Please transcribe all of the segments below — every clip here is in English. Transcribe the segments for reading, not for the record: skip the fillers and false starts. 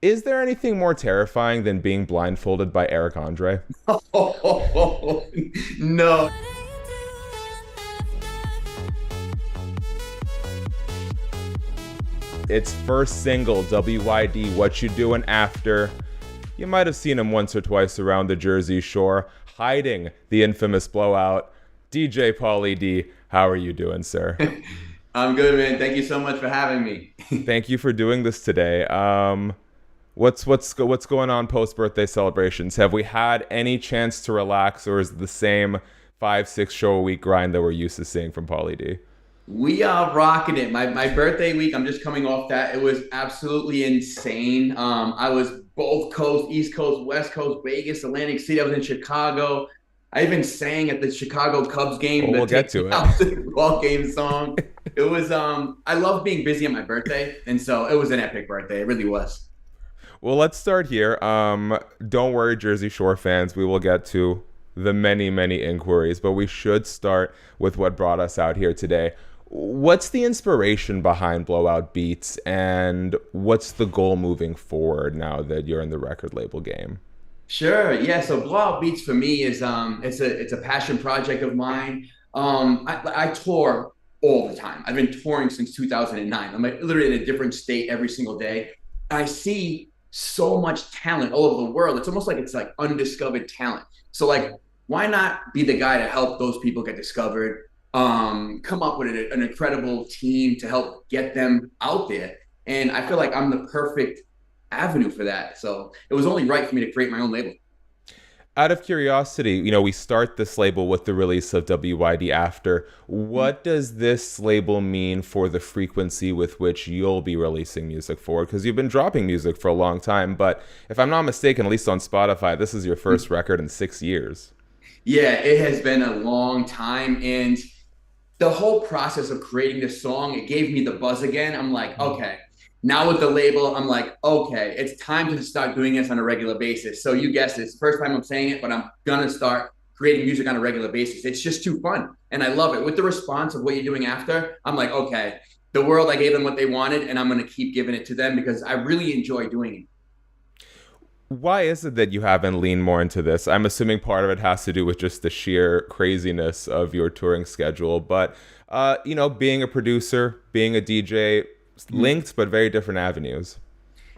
Is there anything more terrifying than being blindfolded by Eric Andre? No. Its first single, WYD, What You Doing After. You might have seen him once or twice around the Jersey Shore, hiding the infamous Blowout. DJ Pauly D, how are you doing, sir? I'm good, man. Thank you so much for having me. Thank you for doing this today. What's going on post birthday celebrations? Have we had any chance to relax, or is it the same 5-6 show a week grind that we're used to seeing from Pauly D? We are rocking it. My birthday week, I'm just coming off that. It was absolutely insane. I was both coast, East Coast, West Coast, Vegas, Atlantic City. I was in Chicago. I even sang at the Chicago Cubs game, Well, the we'll get Take Me to it. Out to the Ball Game song. It was I love being busy on my birthday, and so it was an epic birthday. It really was. Well, let's start here. Don't worry, Jersey Shore fans. We will get to the many, many inquiries, but we should start with what brought us out here today. What's the inspiration behind Blowout Beats, and what's the goal moving forward now that you're in the record label game? Sure. Yeah. So Blowout Beats for me is it's a passion project of mine. I tour all the time. I've been touring since 2009. I'm like literally in a different state every single day. I see so much talent all over the world. It's almost like it's like undiscovered talent. So like, why not be the guy to help those people get discovered? Come up with an incredible team to help get them out there. And I feel like I'm the perfect avenue for that. So it was only right for me to create my own label. Out of curiosity, we start this label with the release of WYD After. What does this label mean for the frequency with which you'll be releasing music forward? Because you've been dropping music for a long time, but if I'm not mistaken, at least on Spotify, this is your first record in 6 years. Yeah, it has been a long time. And the whole process of creating this song, it gave me the buzz again. I'm like, okay, now with the label, I'm like, okay, it's time to start doing this on a regular basis. So you guessed it, it's the first time I'm saying it, but I'm gonna start creating music on a regular basis. It's just too fun. And I love it. With the response of what you're doing after, I'm like, okay, the world, I gave them what they wanted, and I'm gonna keep giving it to them because I really enjoy doing it. Why is it that you haven't leaned more into this? I'm assuming part of it has to do with just the sheer craziness of your touring schedule, but being a producer, being a DJ, linked but very different avenues.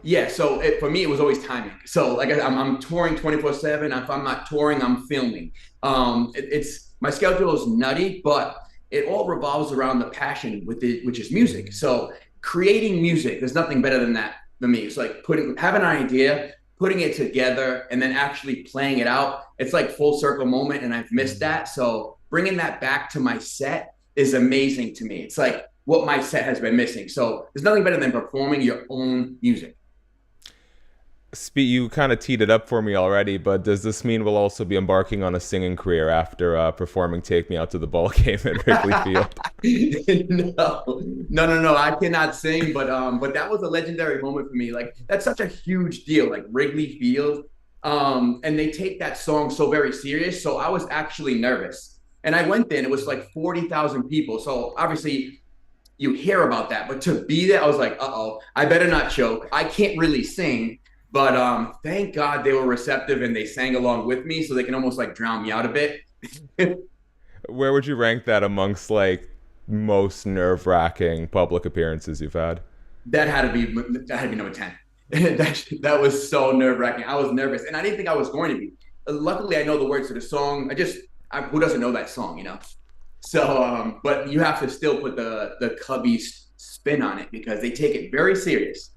Yeah, so for me, it was always timing. So like I'm touring 24/7. If I'm not touring, I'm filming. It's my schedule is nutty, but it all revolves around the passion with it, which is music. So creating music, there's nothing better than that for me. It's like having an idea, putting it together, and then actually playing it out. It's like full circle moment, and I've missed that. So bringing that back to my set is amazing to me. It's like what my set has been missing. So there's nothing better than performing your own music. You kind of teed it up for me already, but does this mean we'll also be embarking on a singing career after performing "Take Me Out to the Ball Game" at Wrigley Field? No. I cannot sing, but that was a legendary moment for me. Like that's such a huge deal, like Wrigley Field. And they take that song so very serious. So I was actually nervous. And I went there and it was like 40,000 people. So obviously you hear about that, but to be there, I was like, uh-oh, I better not choke. I can't really sing. But thank God they were receptive and they sang along with me so they can almost like drown me out a bit. Where would you rank that amongst like most nerve-wracking public appearances you've had? That had to be number 10. That was so nerve-wracking. I was nervous and I didn't think I was going to be. Luckily, I know the words to the song. Who doesn't know that song? So, but you have to still put the Cubbies spin on it because they take it very serious.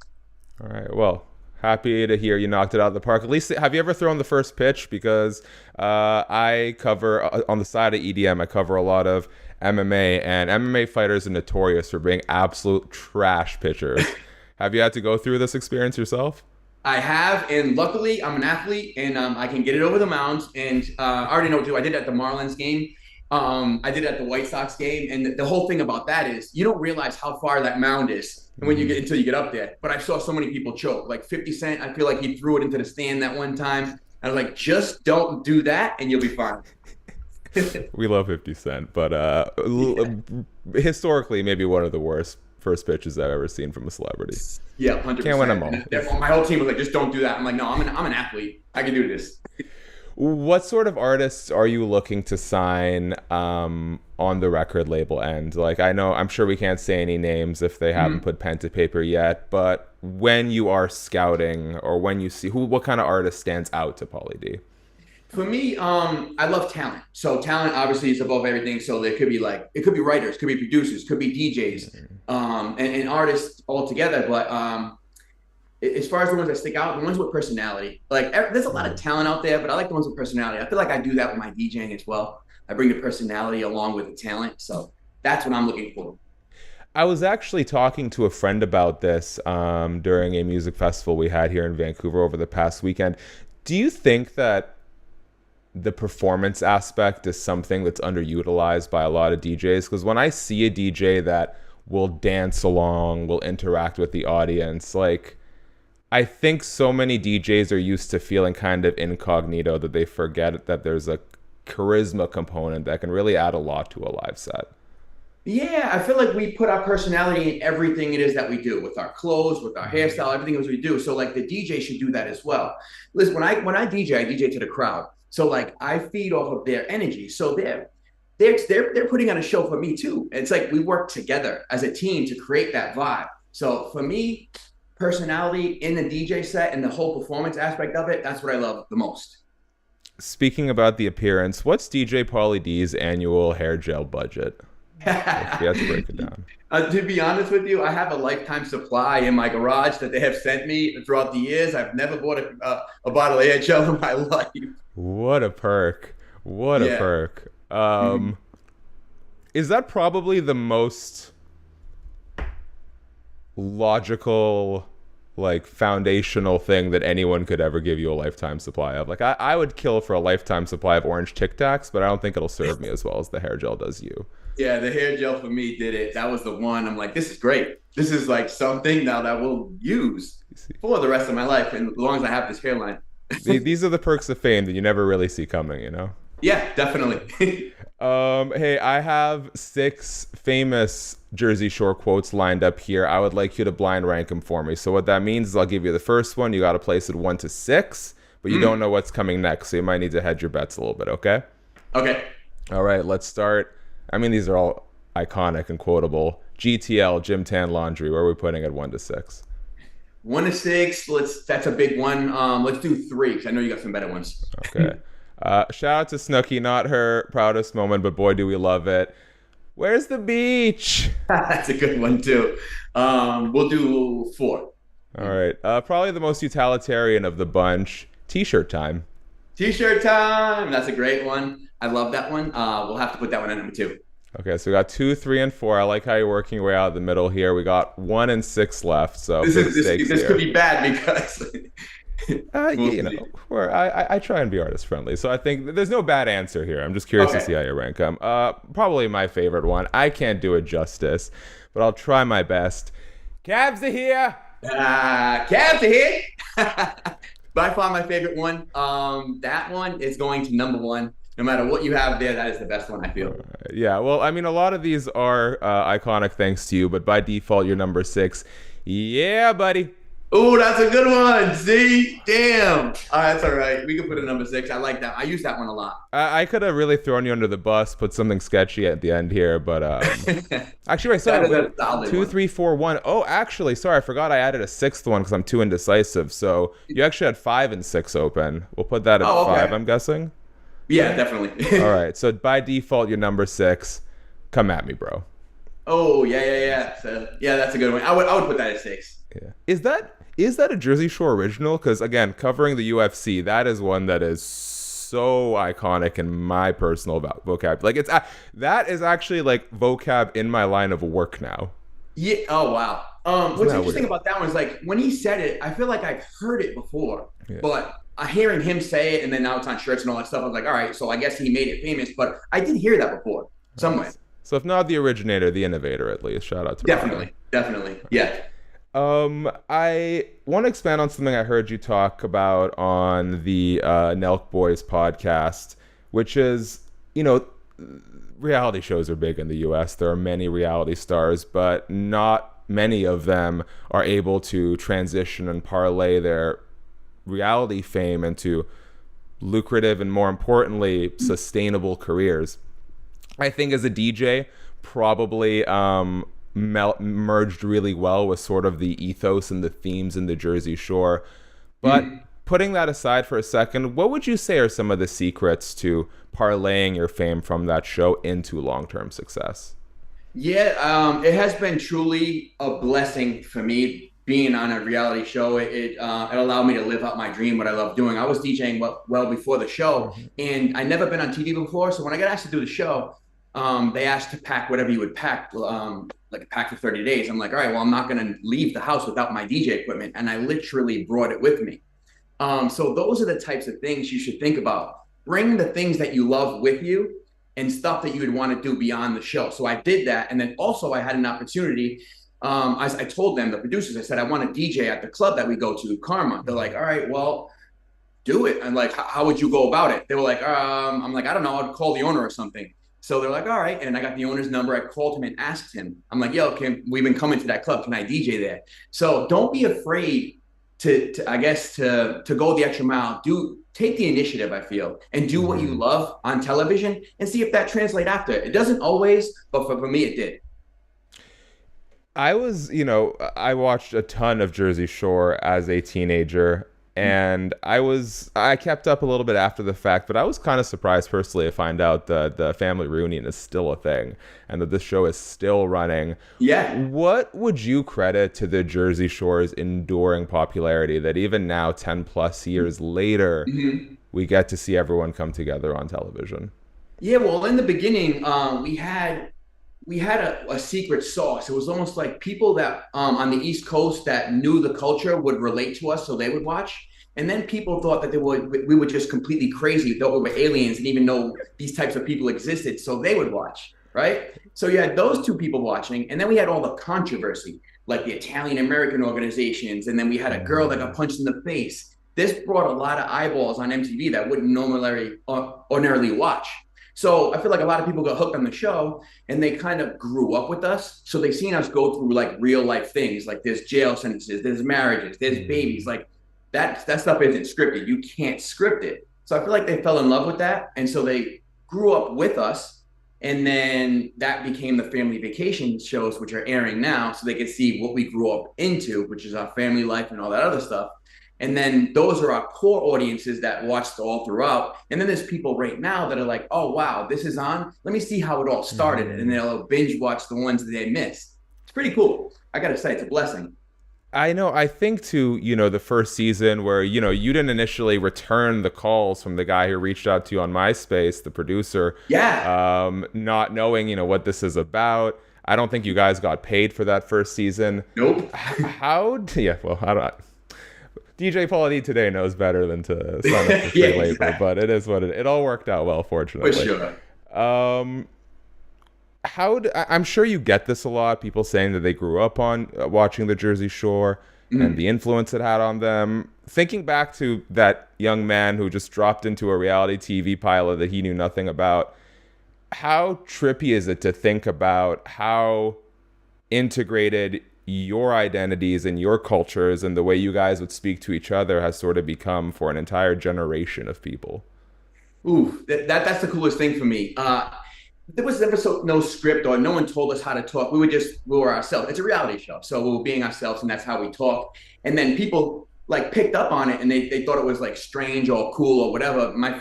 All right. Well, happy to hear you knocked it out of the park. At least, have you ever thrown the first pitch? Because I cover on the side of EDM, I cover a lot of MMA, and MMA fighters are notorious for being absolute trash pitchers. Have you had to go through this experience yourself? I have, and luckily I'm an athlete, and I can get it over the mound. And I already know too. I did it at the Marlins game. I did it at the White Sox game, and the whole thing about that is you don't realize how far that mound is when you get until you get up there. But I saw so many people choke. Like 50 Cent, I feel like he threw it into the stand that one time. I was like, just don't do that, and you'll be fine. We love 50 Cent, but Yeah. historically, maybe one of the worst first pitches I've ever seen from a celebrity. Yeah, 100%. Can't win them all. My whole team was like, just don't do that. I'm like, no, I'm an athlete. I can do this. What sort of artists are you looking to sign on the record label end? Like, I'm sure we can't say any names if they haven't put pen to paper yet, but when you are scouting or when you see what kind of artist stands out to Pauly D? For me, I love talent. So talent obviously is above everything. So there could be it could be writers, could be producers, could be DJs, and artists all together. But as far as the ones that stick out, the ones with personality. Like there's a lot of talent out there, but I like the ones with personality. I feel like I do that with my DJing as well. I bring the personality along with the talent. So that's what I'm looking for. I was actually talking to a friend about this during a music festival we had here in Vancouver over the past weekend. Do you think that the performance aspect is something that's underutilized by a lot of DJs? Because when I see a DJ that will dance along, will interact with the audience, like, I think so many DJs are used to feeling kind of incognito that they forget that there's a charisma component that can really add a lot to a live set. Yeah, I feel like we put our personality in everything it is that we do, with our clothes, with our hairstyle, everything else we do. So like the DJ should do that as well. Listen, when I DJ, I DJ to the crowd. So like I feed off of their energy. So they're putting on a show for me too. It's like we work together as a team to create that vibe. So for me, personality in the DJ set and the whole performance aspect of it, that's what I love the most. Speaking about the appearance, what's DJ Pauly D's annual hair gel budget? If you have to break it down. To be honest with you, I have a lifetime supply in my garage that they have sent me throughout the years. I've never bought a bottle of hair gel in my life. What a perk. What a perk. Is that probably the most logical, like, foundational thing that anyone could ever give you a lifetime supply of? Like, I would kill for a lifetime supply of orange Tic Tacs, but I don't think it'll serve me as well as the hair gel does you. Yeah, the hair gel for me did it. That was the one. I'm like, this is great. This is like something now that we'll use for the rest of my life, and as long as I have this hairline. These are the perks of fame that you never really see coming, you know? Yeah, definitely. Hey, I have 6 famous Jersey Shore quotes lined up here. I would like you to blind rank them for me. So what that means is I'll give you the first one. You got to place it 1 to 6, but you don't know what's coming next, so you might need to hedge your bets a little bit, okay? Okay. All right, let's start. I mean, these are all iconic and quotable. GTL, Gym Tan Laundry. Where are we putting at 1 to 6? 1 to 6. That's a big one. Let's do 3 because I know you got some better ones. Okay. Shout out to Snooki. Not her proudest moment, but boy, do we love it. Where's the beach? That's a good one too. We'll do 4. All right. Probably the most utilitarian of the bunch. T-shirt time. T-shirt time. That's a great one. I love that one. We'll have to put that one at number 2. Okay, so we got 2, 3, and 4. I like how you're working your way out of the middle here. We got 1 and 6 left. So this could be bad because you know, I try and be artist friendly. So I think there's no bad answer here. I'm just curious to see how you rank them. Probably my favorite one. I can't do it justice, but I'll try my best. Cabs are here. Cabs are here. By far my favorite one. That one is going to number 1. No matter what you have there, that is the best one, I feel. Yeah, well, I mean, a lot of these are iconic thanks to you, but by default, you're number 6. Yeah, buddy. Oh, that's a good one. See? Damn. That's all right. We can put a number 6. I like that. I use that one a lot. I could have really thrown you under the bus, put something sketchy at the end here, but actually, right, sorry. 2, 3, 4, 1. Oh, actually, sorry, I forgot I added a 6th one because I'm too indecisive. So you actually had 5 and 6 open. We'll put that at 5, I'm guessing. Yeah, definitely. All right, so by default, you're number 6. Come at me, bro. Oh, yeah. So, yeah, that's a good one. I would put that at 6. Yeah. Is that a Jersey Shore original? Because again, covering the UFC, that is one that is so iconic in my personal vocab. Like that is actually like vocab in my line of work now. Yeah. Oh wow. What's interesting about that one is like when he said it, I feel like I've heard it before, but hearing him say it and then now it's on shirts and all that stuff, I was like, all right, so I guess he made it famous. But I did hear that before somewhere. So if not the originator, the innovator at least. Shout out to definitely. Yeah. I want to expand on something I heard you talk about on the Nelk Boys podcast, which is, you know, reality shows are big in the US. There are many reality stars, but not not many of them are able to transition and parlay their reality fame into lucrative and, more importantly, sustainable careers. I think as a DJ, probably merged really well with sort of the ethos and the themes in the Jersey Shore. But putting that aside for a second, what would you say are some of the secrets to parlaying your fame from that show into long-term success? Yeah, it has been truly a blessing for me being on a reality show. It allowed me to live out my dream, what I love doing. I was DJing well before the show, and I never been on TV before. So when I got asked to do the show, they asked to pack whatever you would pack, like a pack for 30 days. I'm like, all right, well, I'm not going to leave the house without my DJ equipment. And I literally brought it with me. So those are the types of things you should think about. Bring the things that you love with you and stuff that you would want to do beyond the show. So I did that. And then also I had an opportunity. I told them, the producers, I said, I want to DJ at the club that we go to, Karma. They're like, all right, well, do it. I'm like, how would you go about it? They were like, I'm like, I don't know. I'd call the owner or something. So they're like, all right. And I got the owner's number. I called him and asked him. I'm like, yo, we've been coming to that club. Can I DJ there? So don't be afraid to go the extra mile. Take the initiative, I feel, and do what you love on television and see if that translates after. It doesn't always, but for me, it did. I watched a ton of Jersey Shore as a teenager, and I kept up a little bit after the fact, but I was kind of surprised personally to find out that the family reunion is still a thing and that this show is still running. Yeah. What would you credit to the Jersey Shore's enduring popularity that even now, 10 plus years later, we get to see everyone come together on television? Yeah, well, in the beginning, we had a secret sauce. It was almost like people that on the East Coast that knew the culture would relate to us, so they would watch. And then people thought that we were just completely crazy, thought we were aliens, and even know these types of people existed, so they would watch, right? So you had those two people watching, and then we had all the controversy, like the Italian American organizations, and then we had a girl that got punched in the face. This brought a lot of eyeballs on MTV that wouldn't ordinarily watch. So I feel like a lot of people got hooked on the show and they kind of grew up with us. So they've seen us go through like real life things, like there's jail sentences, there's marriages, there's babies. Like that stuff isn't scripted. You can't script it. So I feel like they fell in love with that. And so they grew up with us. And then that became the family vacation shows, which are airing now. So they could see what we grew up into, which is our family life and all that other stuff. And then those are our core audiences that watched all throughout. And then there's people right now that are like, oh, wow, this is on. Let me see how it all started. And they'll binge watch the ones that they missed. It's pretty cool. I got to say, it's a blessing. I know. I think to, the first season where, you didn't initially return the calls from the guy who reached out to you on MySpace, the producer. Yeah. Not knowing, what this is about. I don't think you guys got paid for that first season. Nope. I don't. DJ Pauly D today knows better than to sign up for free labor, exactly. But it is what it all worked out well, fortunately. For sure. I'm sure you get this a lot, people saying that they grew up on watching the Jersey Shore and the influence it had on them. Thinking back to that young man who just dropped into a reality TV pilot that he knew nothing about, how trippy is it to think about how integrated your identities and your cultures and the way you guys would speak to each other has sort of become for an entire generation of people? Ooh, that's the coolest thing for me. There was never no script or no one told us how to talk. We were ourselves. It's a reality show. So we were being ourselves and that's how we talk. And then people like picked up on it and they thought it was like strange or cool or whatever. My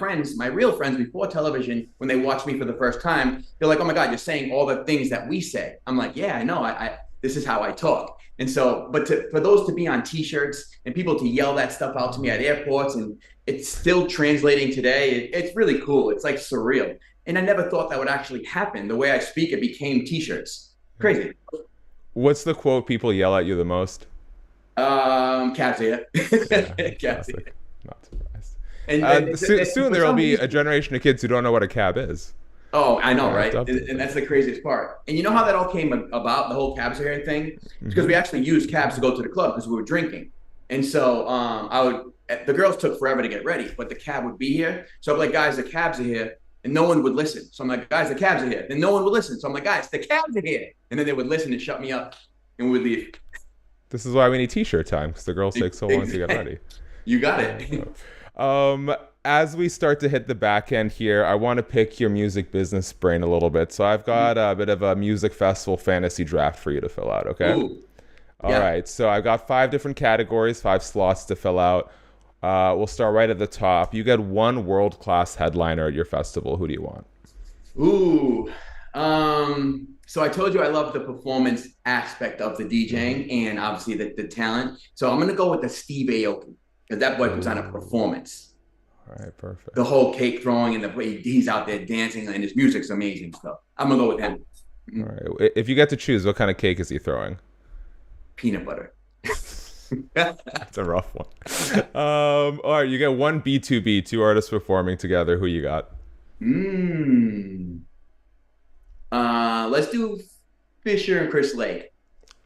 real friends before television, when they watched me for the first time, they're like, oh my God, you're saying all the things that we say. I'm like, yeah, I know. This is how I talk. And so, but for those to be on t-shirts and people to yell that stuff out to me at airports and it's still translating today, it's really cool. It's like surreal. And I never thought that would actually happen. The way I speak, it became t-shirts. Crazy. What's the quote people yell at you the most? Cats here. Cats here. Not surprised. And soon there will be a generation of kids who don't know what a cab is. Oh, I know, right? And that's the craziest part. And you know how that all came about, the whole cabs here thing? Because we actually used cabs to go to the club because we were drinking. And so the girls took forever to get ready, but the cab would be here. So I'm like, guys, the cabs are here. And no one would listen. So I'm like, guys, the cabs are here. And no one would listen. So I'm like, guys, the cabs are here. And then they would listen and shut me up. and we leave. This is why we need t-shirt time, because the girls take so long to get ready. You got it. As we start to hit the back end here, I want to pick your music business brain a little bit. So I've got a bit of a music festival fantasy draft for you to fill out, okay? Ooh. All right, so I've got 5 different categories, 5 slots to fill out. We'll start right at the top. You get one world-class headliner at your festival. Who do you want? Ooh. So I told you I love the performance aspect of the DJing and obviously the talent. So I'm gonna go with the Steve Aoki, because that boy puts on a performance. All right, perfect. The whole cake throwing and the way he's out there dancing and his music's amazing. So I'm gonna go with him. All right. If you get to choose, what kind of cake is he throwing? Peanut butter. That's a rough one. All right, you get one B2B, 2 artists performing together. Who you got? Let's do Fisher and Chris Lake.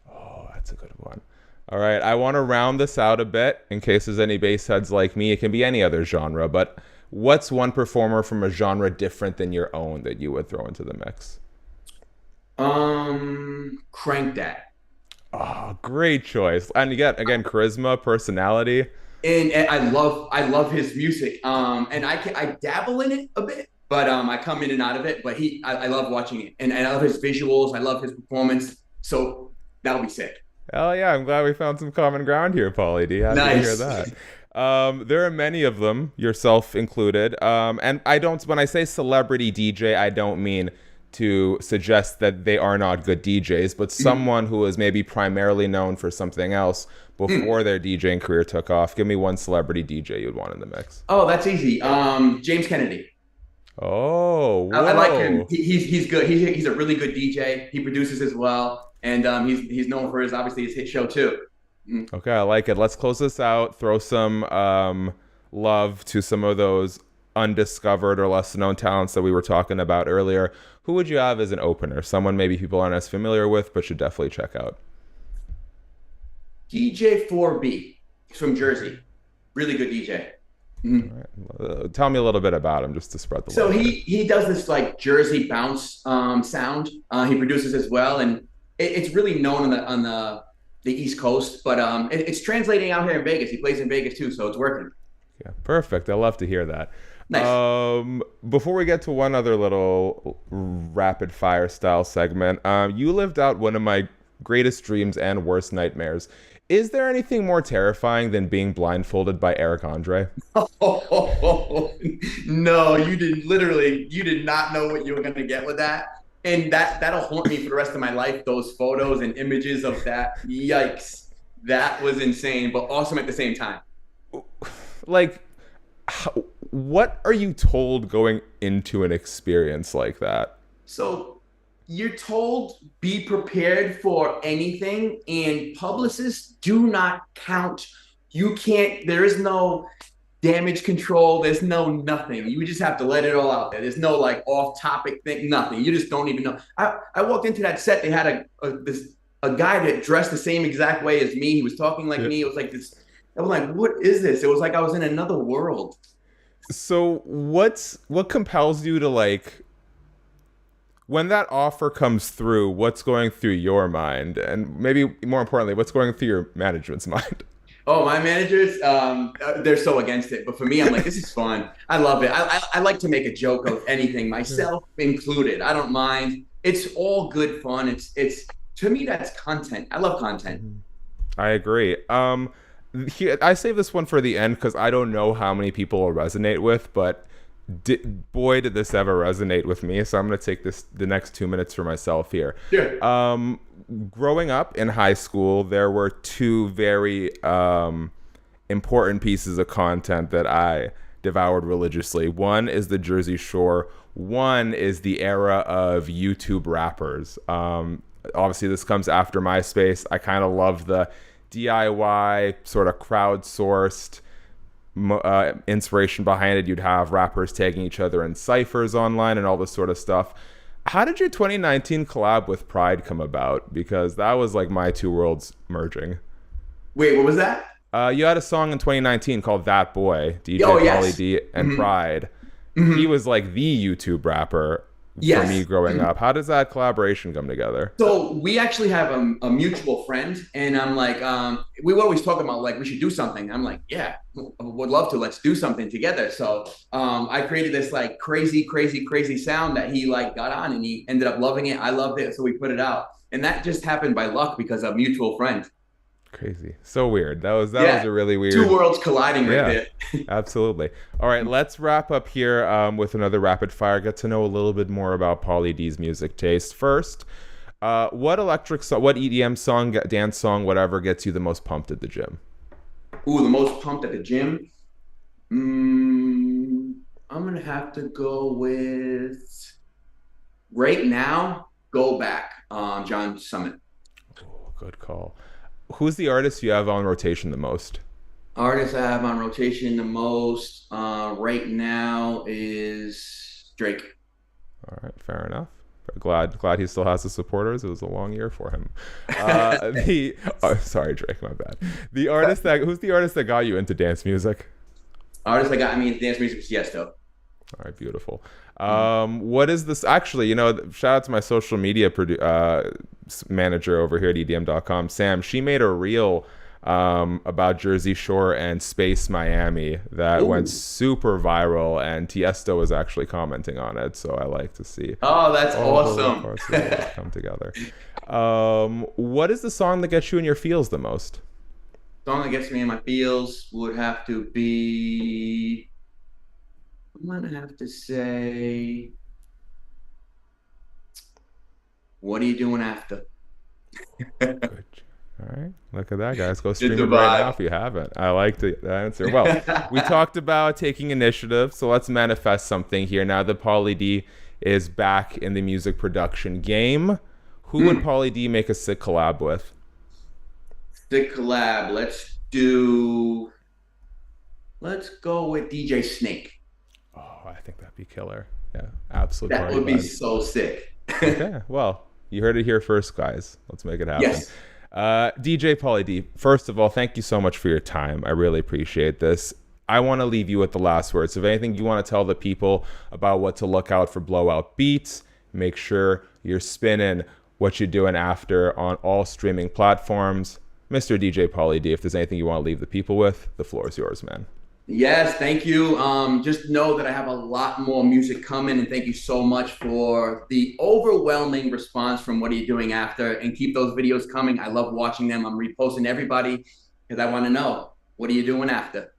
Oh, that's a good one. All right, I want to round this out a bit in case there's any bass heads like me. It can be any other genre, but what's one performer from a genre different than your own that you would throw into the mix? Crank That. Oh, great choice. And you get, again, charisma, personality. And I love his music. And I dabble in it a bit, but I come in and out of it. But I love watching it, and I love his visuals. I love his performance. So that'll be sick. Oh yeah, I'm glad we found some common ground here, Pauly D. Happy to hear that. There are many of them, yourself included. And when I say celebrity DJ, I don't mean to suggest that they are not good DJs, but someone who is maybe primarily known for something else before their DJing career took off. Give me one celebrity DJ you'd want in the mix. Oh, that's easy. James Kennedy. Oh, whoa. I like him. He's good. He's a really good DJ. He produces as well, and he's known for his hit show too. Okay, I like it. Let's close this out. Throw some love to some of those undiscovered or less known talents that we were talking about earlier. Who would you have as an opener? Someone maybe people aren't as familiar with, but should definitely check out. DJ 4B. He's from Jersey. Really good DJ. Right. Tell me a little bit about him, just to spread the love. So love. he does this like Jersey bounce sound. He produces as well, and it's really known on the East Coast, but it's translating out here in Vegas. He plays in Vegas too, so it's working. Yeah, perfect. I love to hear that. Nice. Before we get to one other little rapid fire style segment, you lived out one of my greatest dreams and worst nightmares. Is there anything more terrifying than being blindfolded by Eric Andre? Oh, no, you did not know what you were going to get with that. And that'll haunt me for the rest of my life, those photos and images of that. Yikes. That was insane, but awesome at the same time. Like, what are you told going into an experience like that? So you're told be prepared for anything, and publicists do not count. There is no damage control. There's no nothing. You just have to let it all out there. There's no like off topic thing, nothing. You just don't even know. I walked into that set. They had a guy that dressed the same exact way as me. He was talking like me. It was like this. I was like, what is this? It was like I was in another world. So what compels you to, like, when that offer comes through, what's going through your mind? And maybe more importantly, what's going through your management's mind? Oh, my managers, they're so against it. But for me, I'm like, this is fun. I love it. I like to make a joke of anything, myself included. I don't mind. It's all good fun. It's to me, that's content. I love content. I agree. I save this one for the end because I don't know how many people will resonate with, but boy, did this ever resonate with me. So I'm going to take the next 2 minutes for myself here. Sure. Growing up in high school, there were 2 very important pieces of content that I devoured religiously. One is the Jersey Shore. One is the era of YouTube rappers. Obviously, this comes after MySpace. I kind of love the DIY sort of crowdsourced inspiration behind it. You'd have rappers tagging each other in ciphers online and all this sort of stuff. How did your 2019 collab with Pride come about? Because that was like my 2 worlds merging. Wait, what was that? You had a song in 2019 called That Boy, DJ Pauly D and Pride. He was like the YouTube rapper. for me Yes. growing up. How does that collaboration come together? So we actually have a mutual friend, and I'm like, we were always talking about like we should do something. I'm like, yeah, would love to. Let's do something together. So I created this like crazy, crazy, crazy sound that he like got on, and he ended up loving it. I loved it, so we put it out, and that just happened by luck because of mutual friend. Crazy. So weird. That was Yeah, a really two weird. worlds colliding right Yeah, there. absolutely. All right, let's wrap up here with another rapid fire. Get to know a little bit more about Pauly D's music taste. First, what electric song, what EDM song, dance song, whatever gets you the most pumped at the gym? Ooh, the most pumped at the gym. I'm gonna have to go with right now. Go back, John Summit. Oh, good call. Who's the artist you have on rotation the most? Artist I have on rotation the most right now is Drake. All right, fair enough. Glad he still has the supporters. It was a long year for him. The sorry, Drake, my bad. The artist that who's the artist that got you into dance music? Artist I got, I mean, dance music was Tiesto. All right, beautiful. What is this? Actually, shout out to my social media manager over here at EDM.com, Sam. She made a reel about Jersey Shore and Space Miami that Ooh. went super viral, and Tiesto was actually commenting on it. So I like to see Oh, that's all the little awesome. parts of the world come together. What is the song that gets you in your feels the most? Song that gets me in my feels would have to be. I'm gonna have to say, "What are you doing after?" Good. All right, look at that, guys. Go Get stream the it right now vibe. if you haven't. I like the answer. Well, we talked about taking initiative, so let's manifest something here. Now that Pauly D is back in the music production game, who would Pauly D make a sick collab with? The collab. Let's go with DJ Snake. Oh, I think that'd be killer. Yeah, absolute That party would be vibes. so sick. Okay, well, you heard it here first, guys. Let's make it happen. Yes. DJ Pauly D, first of all, thank you so much for your time. I really appreciate this. I want to leave you with the last words. If anything you want to tell the people about what to look out for Blowout Beats, make sure you're spinning what you're doing after on all streaming platforms. Mr. DJ Pauly D, if there's anything you want to leave the people with, the floor is yours, man. Yes, thank you. Just know that I have a lot more music coming, and thank you so much for the overwhelming response from What Are You Doing After? And keep those videos coming. I love watching them. I'm reposting everybody because I want to know, what are you doing after?